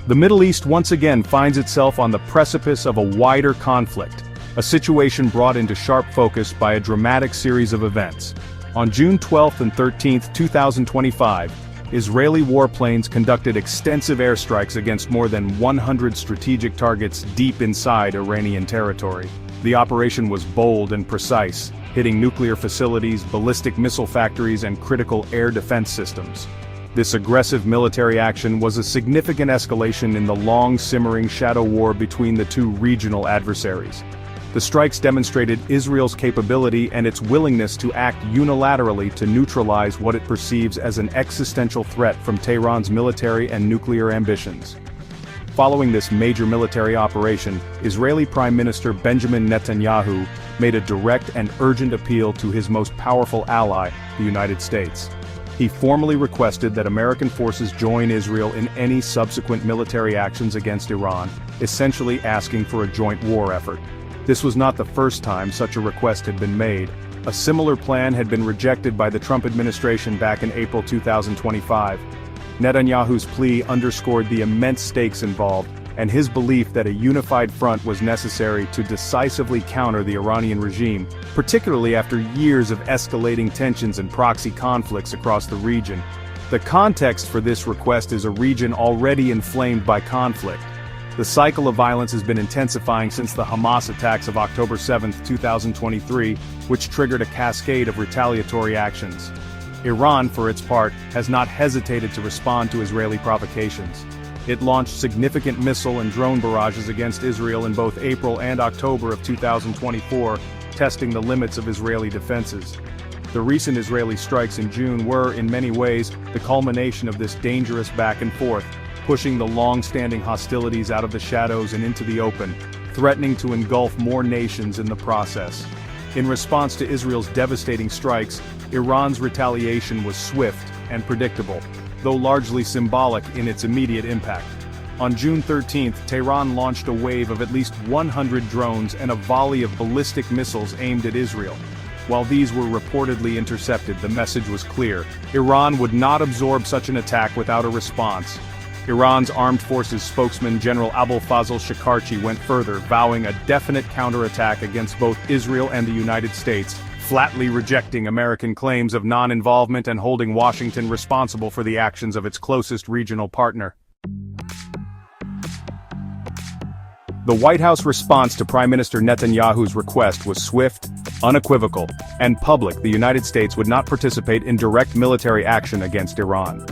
The Middle East once again finds itself on the precipice of a wider conflict, a situation brought into sharp focus by a dramatic series of events. On June 12 and 13, 2025, Israeli warplanes conducted extensive airstrikes against more than 100 strategic targets deep inside Iranian territory. The operation was bold and precise, hitting nuclear facilities, ballistic missile factories, and critical air defense systems. This aggressive military action was a significant escalation in the long-simmering shadow war between the two regional adversaries. The strikes demonstrated Israel's capability and its willingness to act unilaterally to neutralize what it perceives as an existential threat from Tehran's military and nuclear ambitions. Following this major military operation, Israeli Prime Minister Benjamin Netanyahu made a direct and urgent appeal to his most powerful ally, the United States. He formally requested that American forces join Israel in any subsequent military actions against Iran, essentially asking for a joint war effort. This was not the first time such a request had been made. A similar plan had been rejected by the Trump administration back in April 2025. Netanyahu's plea underscored the immense stakes involved, and his belief that a unified front was necessary to decisively counter the Iranian regime, particularly after years of escalating tensions and proxy conflicts across the region. The context for this request is a region already inflamed by conflict. The cycle of violence has been intensifying since the Hamas attacks of October 7, 2023, which triggered a cascade of retaliatory actions. Iran, for its part, has not hesitated to respond to Israeli provocations. It launched significant missile and drone barrages against Israel in both April and October of 2024, testing the limits of Israeli defenses. The recent Israeli strikes in June were, in many ways, the culmination of this dangerous back and forth, pushing the long-standing hostilities out of the shadows and into the open, threatening to engulf more nations in the process. In response to Israel's devastating strikes, Iran's retaliation was swift and predictable, though largely symbolic in its immediate impact. On June 13, Tehran launched a wave of at least 100 drones and a volley of ballistic missiles aimed at Israel. While these were reportedly intercepted, the message was clear: Iran would not absorb such an attack without a response. Iran's armed forces spokesman General Abolfazl Shekarchi went further, vowing a definite counterattack against both Israel and the United States, flatly rejecting American claims of non-involvement and holding Washington responsible for the actions of its closest regional partner. The White House response to Prime Minister Netanyahu's request was swift, unequivocal, and public. The United States would not participate in direct military action against Iran.